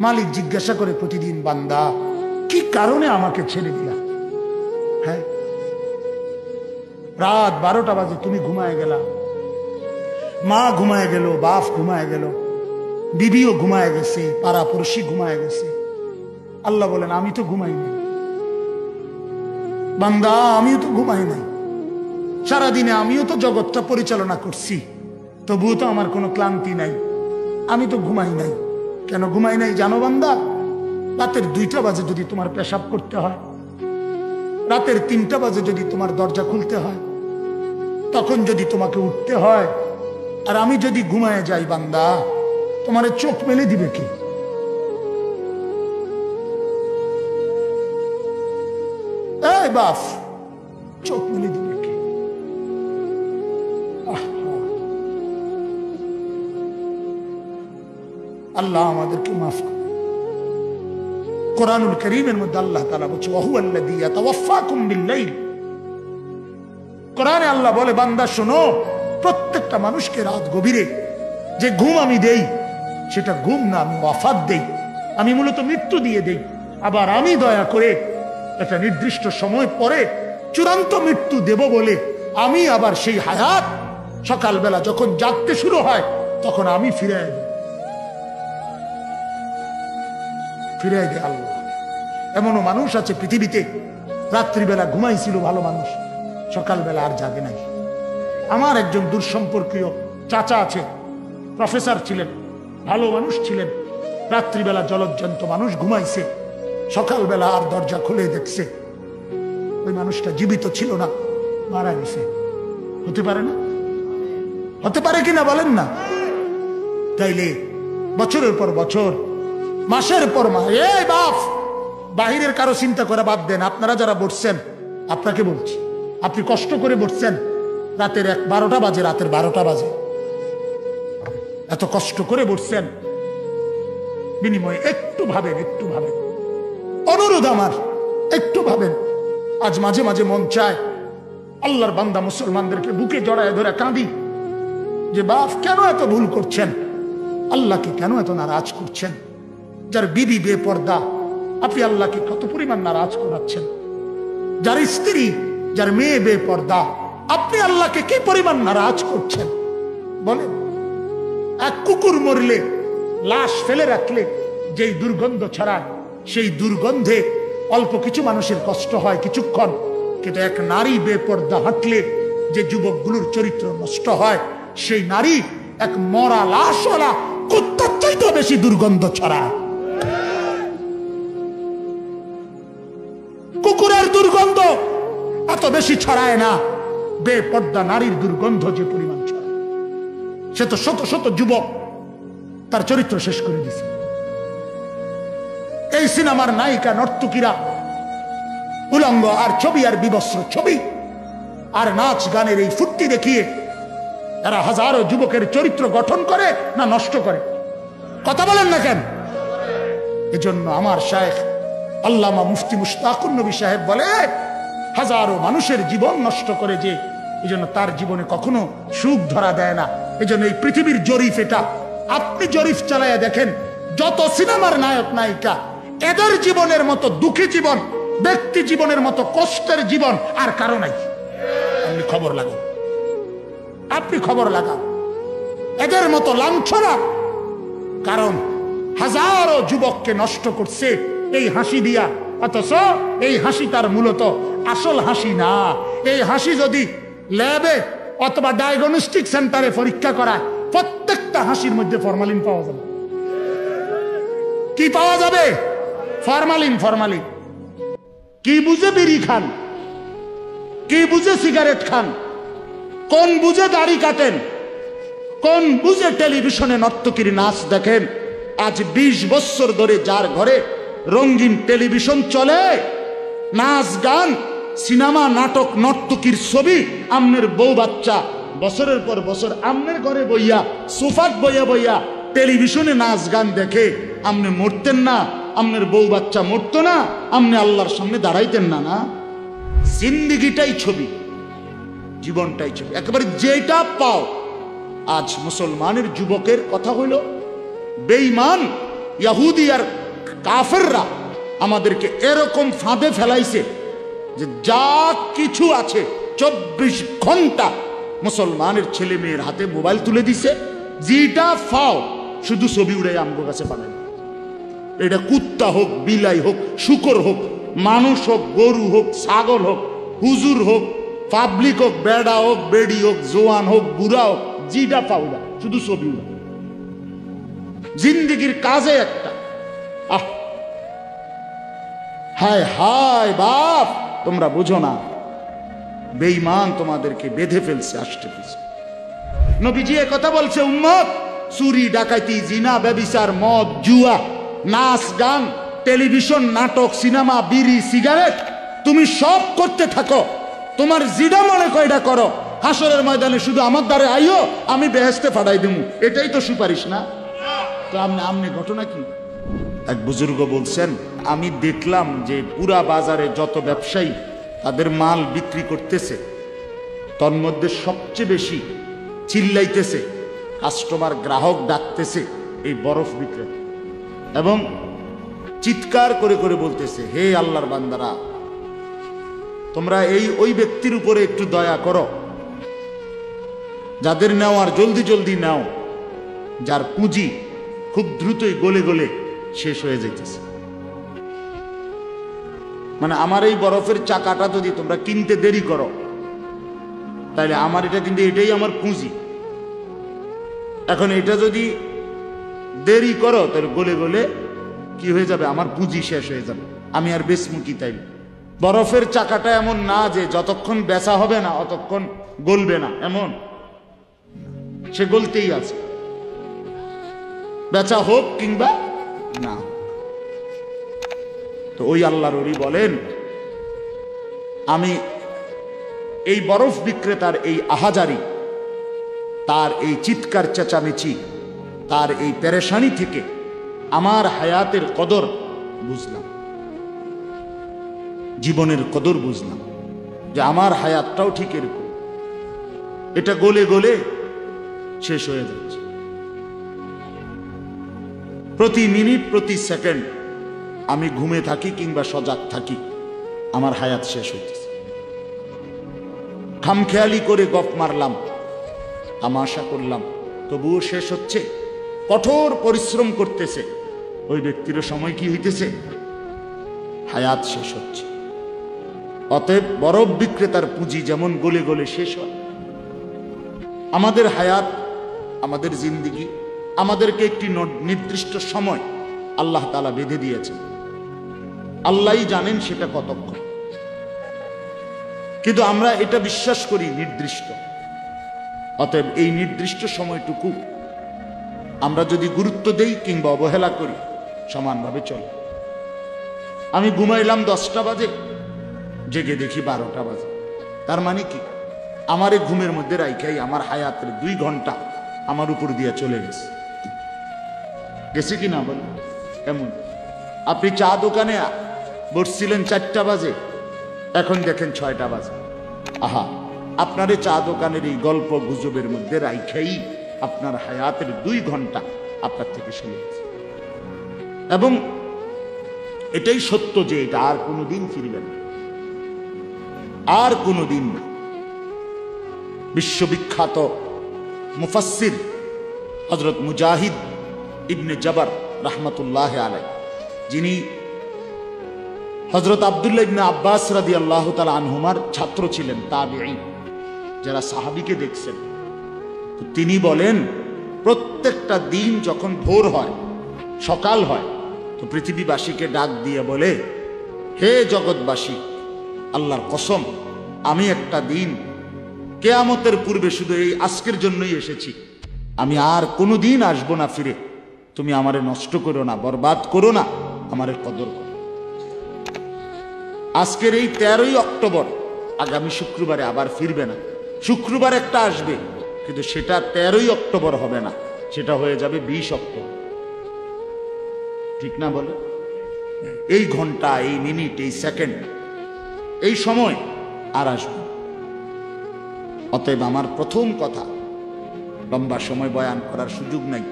মালিক জিজ্ঞাসা করে প্রতিদিন, বান্দা কি কারণে আমাকে ছেড়ে দিলা? হ্যাঁ, রাত 12টা বাজে তুমি ঘুমায় গেলা, মা ঘুমায় গেল, বাপ ঘুমায় গেল, বিবিও ঘুমায় গেছে, পাড়া পড়শি ঘুমায় গেছে। আল্লাহ বলেন আমি তো ঘুমাই নাই বান্দা, আমিও তো ঘুমাই নাই। সারাদিনে আমিও তো জগৎটা পরিচালনা করছি, তবুও তো আমার কোনো ক্লান্তি নাই, আমি তো ঘুমাই নাই। কেন ঘুমাই নাই জানো বান্দা? রাতের 2টা বাজে যদি তোমার পেশাব করতে হয়, রাতের 3টা বাজে যদি তোমার দরজা খুলতে হয়, তখন যদি তোমাকে উঠতে হয়, আর আমি যদি ঘুমায় যাই বান্দা, তোমার চোখ মেলে দিবে কি? এই বাপ, চোখ মেলে দিবে কি? আল্লাহ আমাদেরকে মাফ করে। কোরআনুল কারীমের মধ্যে আল্লাহ তাআলা বলছে, ওয়াহুয়াল্লাযী ইয়াতাওয়াফফাকুম বিল-লাইল। কোরআনে আল্লাহ বলে, বান্দা শোনো, প্রত্যেকটা মানুষকে রাত গভীরে যে ঘুম আমি দেই, সেটা ঘুম না, আমি ওয়াফাত দেই, আমি মূলত মৃত্যু দিয়ে দেই। আবার আমি দয়া করে একটা নির্দিষ্ট সময় পরে চূড়ান্ত মৃত্যু দেব বলে আমি আবার সেই হায়াত সকালবেলা যখন জাগতে শুরু হয় তখন আমি ফিরাই দিই। ফিরাই দেয় আল্লাহ। এমনও মানুষ আছে পৃথিবীতে, রাত্রিবেলা ঘুমাইছিল ভালো মানুষ, সকালবেলা আর জাগে নাই। আমার একজন দূরসম্পর্কীয় চাচা আছে, প্রফেসর ছিলেন, ভালো মানুষ ছিলেন। রাত্রিবেলা জলজ্জান্ত মানুষ ঘুমাইছে, সকালবেলা আর দরজা খুলে দেখছে ওই মানুষটা জীবিত ছিল না, মারা গেছে। হতে পারে না? হতে পারে কিনা বলেন না? তাইলে বছরের পর বছর, মাসের পর মাস, এই বাপ, বাহিরের কারো চিন্তা করে বাদ দেন। আপনারা যারা বসছেন, আপনাকে বলছি, আপনি কষ্ট করে বসছেন, রাতের 12টা বাজে, রাতের 12টা বাজে, এত কষ্ট করে বসছেন, বিনিময়ে একটু ভাবেন, একটু ভাবেন, অনুরোধ আমার, একটু ভাবেন। আজ মাঝে মাঝে মন চায় আল্লাহর বান্দা মুসলমানদেরকে বুকে জড়ায় ধরে কাঁদি যে বাপ কেন এত ভুল করছেন, আল্লাহকে কেন এত নারাজ করছেন? যার বিবি বেপর্দা, আপনি আল্লাহকে কত পরিমাণ নারাজ করাচ্ছেন। যার স্ত্রী, যার মেয়ে বেপর্দা, আপনি আল্লাহকে কি পরিমাণ নারাজ করছেন বলেন? এক কুকুর মরলে, লাশ ফেলে রাখলে যেই দুর্গন্ধ ছড়ায়, সেই দুর্গন্ধে অল্প কিছু মানুষের কষ্ট হয় কিছুক্ষণ, কিন্তু এক নারী বেপর্দা হাঁটলে যে যুবকগুলোর চরিত্র নষ্ট হয়, সেই নারী এক মরা লাশওয়ালা কুত্তার চাইতে বেশি দুর্গন্ধ ছড়ায়। কুকুরের দুর্গন্ধ এত বেশি ছড়ায় না, বেপর্দা নারীর দুর্গন্ধ যে পরিমাণ ছড়ায়। সে তো শত শত যুবক তার চরিত্র শেষ করে দিছে। এই সিনেমার নায়িকা নর্তকীরা উলঙ্গ আর ছবি আর বিবস্ত্র ছবি আর নাচ গানের এই ফুর্তি দেখিয়ে এরা হাজারো যুবকের চরিত্র গঠন করে না নষ্ট করে? কথা বলেন না কেন? এজন্য আমার শায়েখ আল্লামা মুফতি মুশতাকুর নবী সাহেব বলে, হাজারো মানুষের জীবন নষ্ট করে যে, এজন্য তার জীবনে কখনো সুখ ধরা দেয় না। এজন্য এই পৃথিবীর জরিফ এটা, আপনি জরিফ চালাইয়া দেখেন, যত সিনেমার নায়ক নায়িকা, এদের জীবনের মতো দুঃখী জীবন, ব্যক্তি জীবনের মতো কষ্টের জীবন আর কারো নাই। আপনি খবর লাগান, আপনি খবর লাগান, এদের মতো লাঞ্ছনা। কারণ হাজারো যুবককে নষ্ট করছে এই হাসি দিয়া, অথচ এই হাসি তার মূলত আসল হাসি না। এই হাসি যদি ল্যাবে অথবা ডায়াগনস্টিক সেন্টারে পরীক্ষা করায়, প্রত্যেকটা হাসির মধ্যে ফরমালিন পাওয়া যাবে। কি পাওয়া যাবে? ফরমালিন। ফরমালিন। কি বুঝে বিড়ি খান, কি বুঝে সিগারেট খান, কোন বুঝে দাড়ি কাটেন, কোন বুঝে টেলিভিশনে নর্তকীর নাচ দেখেন। আজ 20 বছর ধরে যার ঘরে রঙিন টেলিভিশন চলে, নাচ গান, সিনেমা, নাটক, নর্তকীর ছবি, আমনের বউ বাচ্চা বছরের পর বছর আমনের ঘরে বইয়া, সোফাত বইয়া বইয়া টেলিভিশনে নাচ গান দেখে, আমনে মরতেন না? আমনের বউ বাচ্চা মরতো না? আমনে আল্লাহর সামনে দাঁড়াইতেন না? না, জিন্দিগিটাই ছবি, জীবনটাই ছবি, একেবারে যেটা পাও। আজ মুসলমানের যুবকের কথা হইল বেঈমান ইহুদি আর কাফেররা আমাদেরকে এরকম ফাঁদে ফেলাইছে যে যা কিছু আছে 24 ঘন্টা মুসলমানের ছেলে মেয়ের হাতে মোবাইল তুলে দিছে, যেটা ফাও শুধু ছবি উড়াই আমগো কাছে পাঠায়। এটা কুত্তা হোক, বিলাই হোক, শুকর হোক, মানুষ হোক, গরু হোক, ছাগল হোক, হুজুর হোক, পাবলিক হোক, বেড়া হোক, বেড়ি হোক, জোয়ান হোক, বুড়া হোক, যেটা পাউলা শুধু ছবি উড়া। জিন্দিগির কাজে একটা আহ হায় হায় বাপ, তোমরা বুঝো না, বেঈমান তোমাদেরকে বেঁধে ফেলছে আষ্টে পিছে। নবীজি কথা বলছে, উম্মত, চুরি, ডাকাতি, জিনা, ব্যভিচার, মদ, জুয়া, নাচ, গান, টেলিভিশন, নাটক, সিনেমা, বিড়ি, সিগারেট, তুমি সব করতে থাকো, তোমার জিডা মনে কয়টা করো, হাসরের ময়দানে শুধু আমার দ্বারে আইও, আমি বেহেশতে ফাটাই দেবো। এটাই তো সুপারিশ না? তো আমনে ঘটনা কি? এক বুজুর্গ বলছেন, আমি দেখলাম যে পুরা বাজারে যত ব্যবসায়ী তাদের মাল বিক্রি করতেছে, তন্মধ্যে সবচেয়ে বেশি চিল্লাইতেছে, কাস্টমার গ্রাহক ডাকতেছে এই বরফ বিক্রেতা, এবং চিৎকার করে করে বলতেছে, হে আল্লাহর বান্দারা, তোমরা ওই ব্যক্তির উপরে একটু দয়া করো, যাদের নেওয়ার জলদি জলদি নাও, যার পুঁজি খুব দ্রুতই গলে গলে শেষ হয়ে যাইতেছে। মানে আমার এই বরফের চাকাটা যদি তোমরা কিনতে দেরি করো, তাহলে আমার এটা কিন্তু এটাই আমার পুঁজি, এখন এটা যদি দেরি করো তাহলে গলে গলে কি হয়ে যাবে, আমার পুঁজি শেষ হয়ে যাবে, আমি আর বেচমুখী। তাই বরফের চাকাটা এমন না যে যতক্ষণ বেচা হবে না অতক্ষণ গলবে না, এমন সে গলতেই আছে, বেচা হোক কিংবা না। তো ওই আল্লাহর ওলি বলেন, আমি এই বরফ বিক্রেতার এই আহাজারি, তার এই চিৎকার চেঁচামেচি, তার এই পেরেশানি থেকে আমার হায়াতের কদর বুঝলাম, জীবনের কদর বুঝলাম, যে আমার হায়াতটাও ঠিক এরকম, এটা গলে গলে শেষ হয়ে যাচ্ছে। প্রতি মিনিট, প্রতি সেকেন্ড আমি ঘুমে থাকি কিংবা সজাগ থাকি, আমার হায়াত শেষ হইতেছে। খামখেয়ালি করে গপ মারলাম, তামাশা করলাম, তবুও শেষ হচ্ছে। কঠোর পরিশ্রম করতেছে ওই ব্যক্তির সময় কি হইতেছে, হায়াত শেষ হচ্ছে। অতএব বরফ বিক্রেতার পুঁজি যেমন গলে গলে শেষ হয়, আমাদের হায়াত, আমাদের জিন্দিগি, আমাদেরকে একটি নির্দিষ্ট সময় আল্লাহ তাআলা বেঁধে দিয়েছেন, আল্লাহই জানেন সেটা কতক্ষণ, কিন্তু আমরা এটা বিশ্বাস করি নির্দিষ্ট। অতএব এই নির্দিষ্ট সময়টুকু আমরা যদি গুরুত্ব দেই কিংবা অবহেলা করি, সমানভাবে চলে। আমি ঘুমাইলাম 10টা বাজে, জেগে দেখি 12টা বাজে, তার মানে কি, আমার এই ঘুমের মধ্যে রাইখাই আমার হায়াতের 2 ঘন্টা আমার উপর দিয়ে চলে গেছে, গেছে কি না বলেন? এমন আপনি চা দোকানে বসছিলেন 4টা বাজে, এখন দেখেন 6টা বাজে, আহা, আপনার এই চা দোকানের এই গল্প গুজবের মধ্যে রাইখাই আপনার হায়াতের 2 ঘন্টা আপনার থেকে চলে গেছে। এবং এটাই সত্য যে এটা আর কোনোদিন ফিরবে না, আর কোনোদিন না। বিশ্ববিখ্যাত মুফাসসির হযরত মুজাহিদ ইবনে জবর রাহমাতুল্লাহ আলাইহি, যিনি হযরত আব্দুল্লাহ ইবনে আব্বাস রাদিয়াল্লাহু তাআলা আনহুমার ছাত্র ছিলেন, তাবিঈন, যারা সাহাবীকে দেখছেন, তো তিনি বলেন, প্রত্যেকটা দিন যখন ভোর হয়, সকাল হয়, তো পৃথিবীবাসীকে ডাক দিয়ে বলে, হে জগৎবাসী, আল্লাহর কসম, আমি একটা দিন কিয়ামতের পূর্বে শুধু এই আজকের জন্যই এসেছি, আমি আর কোনোদিন আসবো না ফিরে, তুমি আমারে নষ্ট করো না, বরবাদ করো না, আমারে কদর করো। আজকের এই 13ই অক্টোবর, আগামী শুক্রবারে আবার ফিরবে না, শুক্রবার একটা আসবে, কিন্তু সেটা 13ই অক্টোবর হবে না, সেটা হয়ে যাবে 20 অক্টোবর, ঠিক না বলে? এই ঘন্টা, এই মিনিট, এই সেকেন্ড, এই সময় আর আসবে। অতএব আমার প্রথম কথা, লম্বা সময় বয়ান করার সুযোগ নাই,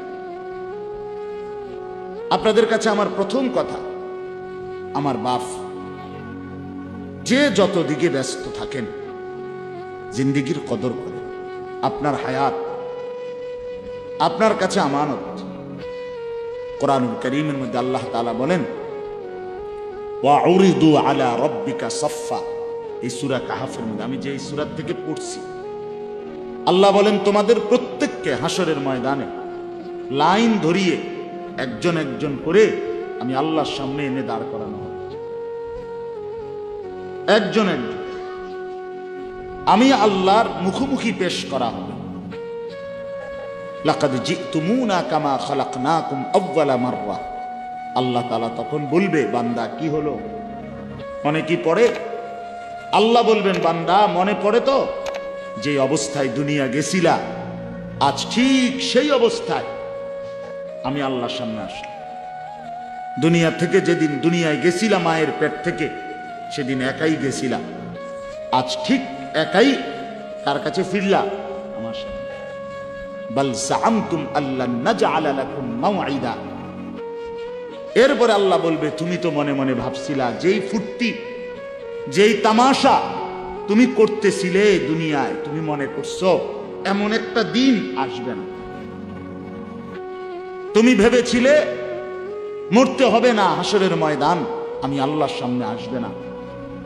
আপনাদের কাছে আমার প্রথম কথা, আমার বাপ, যে যত দিকে ব্যস্ত থাকেন জিন্দিগির কদর করে। আপনার হায়াত আপনার কাছে আমানত। কোরআনুল কারীমের মধ্যে আল্লাহ তাআলা বলেন, ওয়াউরিদু আলা রাব্বিকা সাফফা। এই সূরা কাহফের মধ্যে, আমি যে এই সূরা থেকে পড়ছি, আল্লাহ বলেন তোমাদের প্রত্যেককে হাসরের ময়দানে লাইন ধরিয়ে একজন একজন করে আমি আল্লাহর সামনে এনে দাঁড় করানো হবে। একজন একজন আমি আল্লাহর মুখোমুখি পেশ করা হবে। লাকাদ জিতুমুনা কামা খালাকনাকুম আউয়ালা মাররা। আল্লাহ তাআলা তখন বলবে, বান্দা কি হলো, মনে কি পড়ে? আল্লাহ বলবেন, বান্দা মনে পড়ে তো যে অবস্থায় দুনিয়া গেছিলা, আজ ঠিক সেই অবস্থায় আমি আল্লাহর সামনে আসলাম। দুনিয়া থেকে যেদিন দুনিয়ায় গেছিলাম মায়ের পেট থেকে, সেদিন একাই গেছিলাম, আজ ঠিক একাই কার কাছে ফিরলা? আমার সামনে। বাল জাআমতুম আল্লান নাজআলা লাকুম মাওঈদা। এরপরে আল্লাহ বলবে, তুমি তো মনে মনে ভাবছিলা, যেই ফুর্তি যেই তামাশা তুমি করতেছিলে দুনিয়ায়, তুমি মনে করছো এমন একটা দিন আসবে না। তুমি ভেবেছিলে মরতে হবে না, হাসরের ময়দান আমি আল্লাহর সামনে আসবে না।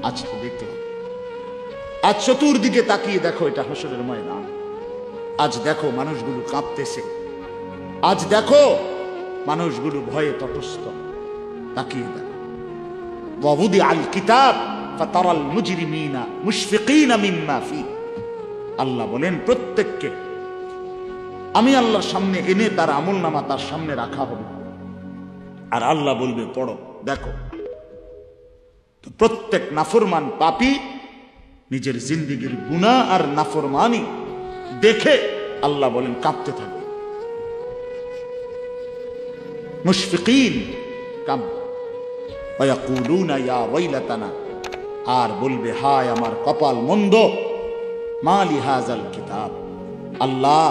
আজ তো দেখলাম, আজ চতুর্দিকে তাকিয়ে দেখো, এটা হাসরের ময়দান। আজ দেখো মানুষগুলো কাঁপতেছে, আজ দেখো মানুষগুলো ভয়ে তটস্থ। তাকিয়ে দেখো, ওয়াউদি আল কিতাব ফাতারাল মুজরিমিনা মুশফিকিনা মিম্মা ফি। আল্লাহ বলেন প্রত্যেককে আমি আল্লাহর সামনে এনে তার আমলনামা তার সামনে রাখা হবে, আর আল্লাহ বলবে পড়ো, দেখো। তো প্রত্যেক নাফরমান পাপী নিজের জিন্দেগীর গুনাহ আর নাফরমানি দেখে আল্লাহ বলেন কাঁপতে থাকবে। মুশফিকিন কাম ওয়ায়াকুলুনা ইয়া ওয়াইলাতানা, আর বলবে হায় আমার কপাল মন্দ, মা লিহাযাল কিতাব। আল্লাহ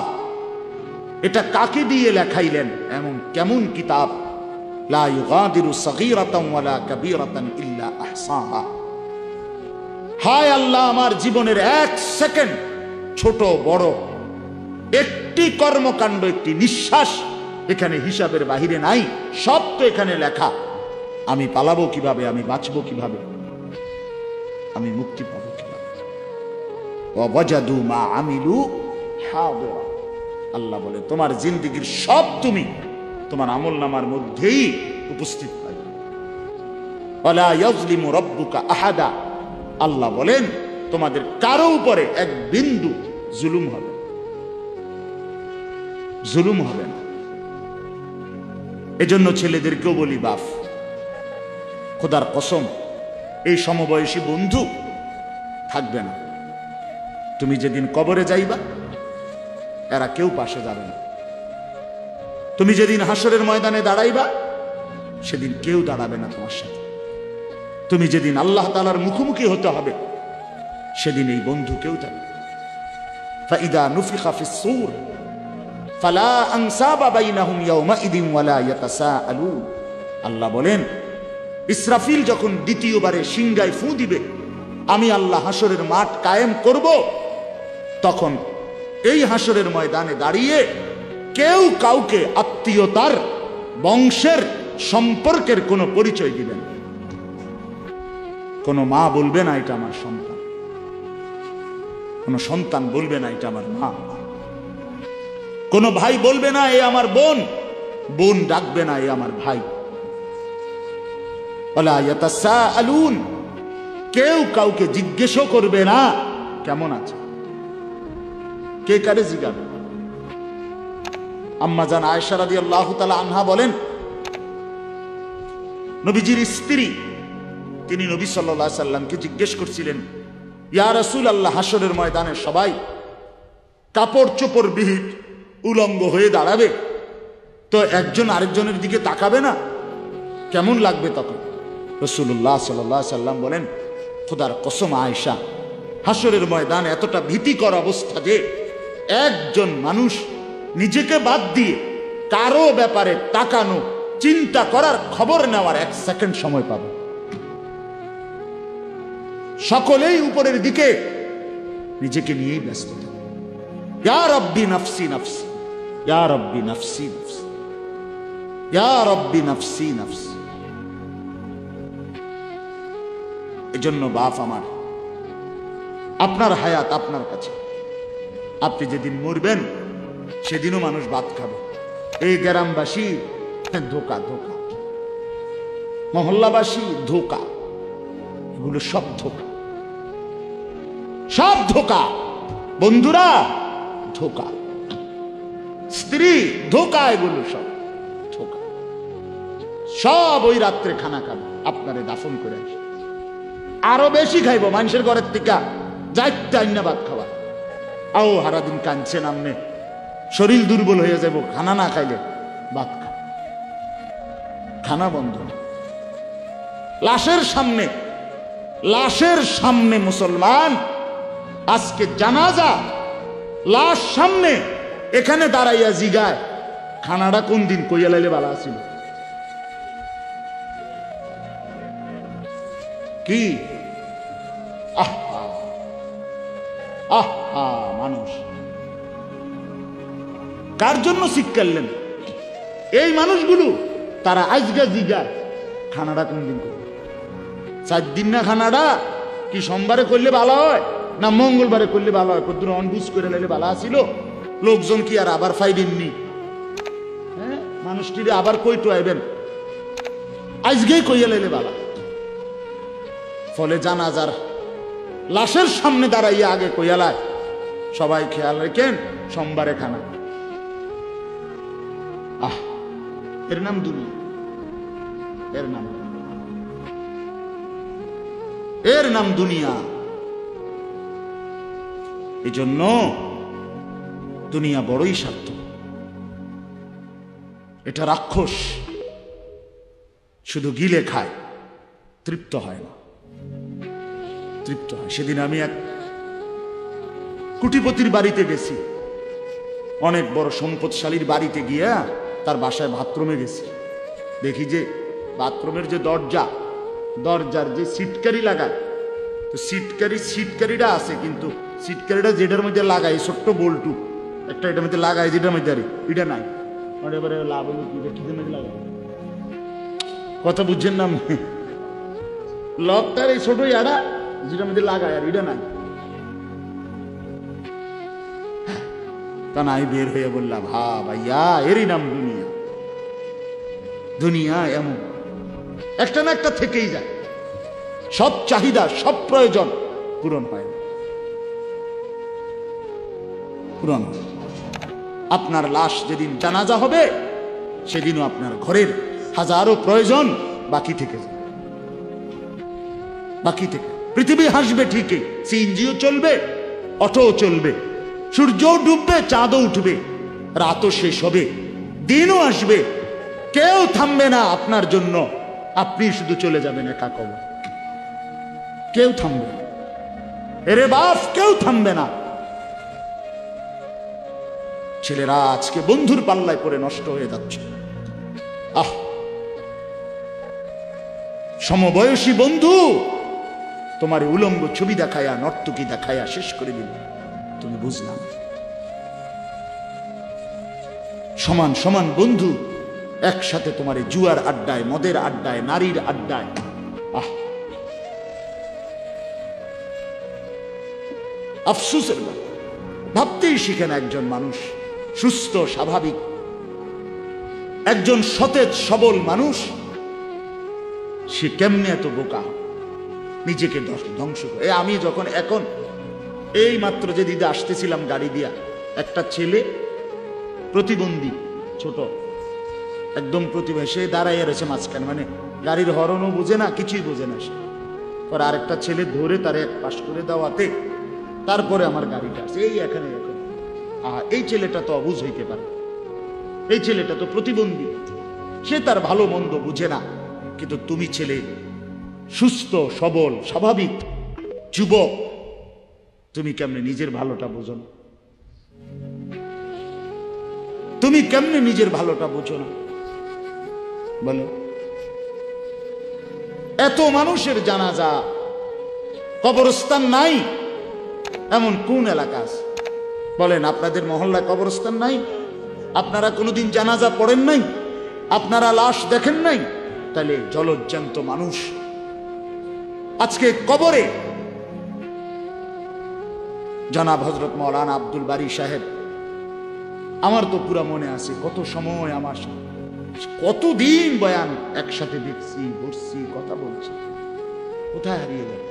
এটা কাকে দিয়ে লেখাইলেন, এমন কেমন কিতাব, লা ইউগাদিরু সগীরাতান ওয়ালা কাবীরাতান ইল্লা আহসাহা। হায় আল্লাহ, আমার জীবনের এক সেকেন্ড, ছোট বড় একটি কর্মকাণ্ড, একটি নিঃশ্বাস এখানে হিসাবের বাহিরে নাই, সব তো এখানে লেখা। আমি পালাবো কিভাবে, আমি বাঁচবো কিভাবে, আমি মুক্তি পাবো কিভাবে? ওয়াজাদু মা আমিলু হাদিরা। আল্লাহ বলে তোমার জিন্দেগীর সব তুমি তোমার আমলনামার মধ্যেই উপস্থিত পাবে। ওয়ালা ইয়াজলিমু রাব্বুকা আহাদা। আল্লাহ বলেন তোমাদের কারো উপরে এক বিন্দু জুলুম হবে, জুলুম হবে না। এজন্য ছেলেদেরকেও বলি, বাপ, খোদার কসম এই সমবয়সী বন্ধু থাকবে না। তুমি যেদিন কবরে যাইবা এরা কেউ পাশে যাবে না। তুমি যেদিন হাসরের ময়দানে দাঁড়াইবা সেদিন কেউ দাঁড়াবে না তোমার সাথে। তুমি যেদিন আল্লাহ তাআলার মুখোমুখি হতে হবে সেদিন এই বন্ধু কেউ থাকবে। ফাইদা নুফিখা ফিস-সূর ফালা আনসাবা বাইনাহুম ইয়াওমাইদিন ওয়ালা ইয়াতাসাআলুন। আল্লাহ বলেন ইসরাফিল যখন দ্বিতীয়বারে সিংহায় ফু দিবে, আমি আল্লাহ হাসরের মাঠ কায়েম করব, তখন এই হাসরের ময়দানে দাঁড়িয়ে কেউ কাউকে আত্মীয়তার, বংশের, সম্পর্কের কোনো পরিচয় দিবেন। কোনো মা বলবে না এটা আমার সন্তান, কোনো সন্তান বলবে না এটা আমার মা, কোনো ভাই বলবে না এ আমার বোন, বোন ডাকবে না এ আমার ভাই। ওয়ালা ইয়াতাসাআলুন, কেউ কাউকে জিজ্ঞেসও করবে না কেমন আছে, কে কারে জিজ্ঞাসা। আম্মা জান আয়েশা রাদিয়াল্লাহু তাআলা আনহা বলেন, নবীজির স্ত্রী তিনি নবী সাল্লাল্লাহু আলাইহি সাল্লামকে জিজ্ঞেস করছিলেন, ইয়া রাসূলুল্লাহ, হাসরের ময়দানে সবাই কাপড় চোপড় বিহীন উলঙ্গ হয়ে দাঁড়াবে, তো একজন আরেকজনের দিকে তাকাবে না, কেমন লাগবে তখন? রাসূলুল্লাহ সাল্লাল্লাহু আলাইহি সাল্লাম বলেন, খোদার কসম আয়েশা, হাসরের ময়দান এতটা ভীতিকর অবস্থা যে একজন মানুষ নিজেকে বাদ দিয়ে কারো ব্যাপারে তাকানো চিন্তা করার, খবর নেওয়ার 1 সেকেন্ড সময় পাবে। সকলেই উপরের দিকে নিজেকে নিয়েই ব্যস্ত থাকে। ইয়া রব্বি নফসি নফসি, ইয়া রব্বি নফসি নফসি, ইয়া রব্বি নফসি নফসি। এজন্য বাপ আমার, আপনার হায়াত আপনার কাছে। আপনি যেদিন মরবেন সেদিনও মানুষ ভাত খাবে। এই গ্রামবাসী ধোকা, ধোকা, মহল্লাবাসী ধোকা, এগুলো সব ধোকা, সব ধোকা। বন্ধুরা ধোকা, স্ত্রী ধোকা, এগুলো সব ধোকা। সব ওই রাত্রে খানা খাবে, আপনারে দাফন করে আসে। আরো বেশি খাইব মানুষের ঘরের থেকে, যাইতে আইনা ভাত খাওয়া। আও হারাদিন কাঁদছে নামনে, শরীর দুর্বল হয়ে যাব খানা না খাইলে। ভাত খা, খানা বন্ধ। লাশের সামনে, লাশের সামনে মুসলমান আজকে জানাজা, লাশ সামনে, এখানে দাঁড়াইয়া জিগায় খানাটা কোন দিন কইয়া লাইলে ভালো আছিল। কি আহা আহা, মানুষ কার জন্য শিক্ষালেন? এই মানুষগুলো তারা আজকে জিগায় খানাটা কোন দিন করবে। 4 দিন না খানাটা কি সোমবারে করলে ভালো হয় না মঙ্গলবারে করলে ভালো হয়? কত অনবুঝ করে লাইলে ভালো আসিল। লোকজন কি আর আবার ফাইবেননি? হ্যাঁ, মানুষটিরে আবার কইটো আইবেন, আজকেই কইয়া লাইলে ভালো। ফলে জানাজার লাশের সামনে দাঁড়াইয়া আগে কইয়ালায় সবাই খেয়াল রেখেন সোমবারে খানা। আহ, এর নাম দুনিয়া, এর নাম, এর নাম দুনিয়া। এই জন্য দুনিয়া বড়ই স্বার্থ। এটা রাক্ষস, শুধু গিলে খায়, তৃপ্ত হয় না, তৃপ্ত হয়। সেদিন আমি এক কুটিপতির বাড়িতে গেছি, অনেক বড় সম্পদশালীর বাড়িতে গিয়া তার বাসায় বাথরুমে গেছি। দেখি যে বাথরুমের যে দরজা, দরজার যে সিটকারি লাগায়, তো সিটকারিটা আছে, কিন্তু সিটকারিটা যেটার মধ্যে লাগাই ছোট্ট বল্টু একটা, এটার মধ্যে লাগাই যেটার মধ্যে এটা নাই। এবারে লাভ হলো কি, কিসের মধ্যে লাগাই? কথা বুঝছেন না? লকটার এই ছোট ইয়ারা যেটার মধ্যে লাগায়, আর এটা নাই। তা নাই বের হয়ে বললাম, হা ভাইয়া, এরই নাম দুনিয়া। দুনিয়া এমন একটা না একটা থেকেই যায়, সব চাহিদা, সব প্রয়োজন পূরণ হয় না, পূরণ। আপনার লাশ যেদিন জানাজা হবে সেদিনও আপনার ঘরের হাজারো প্রয়োজন বাকি থেকে যাবে, বাকি থেকে। পৃথিবী হাসবে ঠিকই, সিএনজিও চলবে, অটোও চলবে, সূর্যও ডুববে, চাঁদও উঠবে, রাতও শেষ হবে, দিনও আসবে, কেউ থামবে না আপনার জন্য। আপনি শুধু চলে যাবেন একা কবর, কেউ থামবে না। এরে বাপ, কেউ থামবে না। ছেলেরা আজকে বন্ধুর পাল্লায় পড়ে নষ্ট হয়ে যাচ্ছে। আহ, সমবয়সী বন্ধু তোমার উলঙ্গ ছবি দেখায়া, নর্তকী দেখায়া শেষ করে দিল, তুমি বুঝলাম। সমান সমান বন্ধু একসাথে তোমার জুয়ার আড্ডায়, মদের আড্ডায়, নারীর আড্ডায়। আহ, আফসোসের ব্যাপার। ভাবতেই শিখে না একজন মানুষ সুস্থ স্বাভাবিক, একজন সতেজ সবল মানুষ, সে কেমনে এত বোকা, নিজেকে ধ্বংস করে। আমি যখন এখন এই মাত্র যে দিদি আসতেছিলাম গাড়ি দিয়া, একটা ছেলে প্রতিবন্ধী, ছোট একদম প্রতিবন্ধী, সে দাঁড়াইয়া রয়েছে মাঝখানে, মানে গাড়ির হরনও বোঝে না, কিছুই বোঝে না। সে পরে আরেকটা ছেলে ধরে তার এক পাশ করে দেওয়াতে তারপরে আমার গাড়িটা আসে এই এখানে। এখন এই ছেলেটা তো অবুঝ হইতে পারে, এই ছেলেটা তো প্রতিবন্ধী, সে তার ভালো মন্দ বুঝে না। কিন্তু তুমি ছেলে সুস্থ সবল স্বাভাবিক যুবক, তুমি কেমনে নিজের ভালোটা বোঝো না? তুমি কেমনে নিজের ভালোটা বোঝো না? বলে এত মানুষের জানাজা, কবরস্থান নাই এমন কোন এলাকা আছে? বলেন, আপনাদের মহল্লায় কবরস্থান নাই? আপনারা কোনোদিন জানাজা পড়েন নাই? আপনারা লাশ দেখেন নাই? তাহলে জলজ্জান্ত মানুষ আজকে কবরে। জনাব হযরত মাওলানা আব্দুল বারী সাহেব, আমার তো পুরা মনে আছে কত সময় আমার সাথে, কতদিন বয়ান একসাথে দেখছি, বসছি, কথা বলছি, কোথায় হারিয়ে গেল?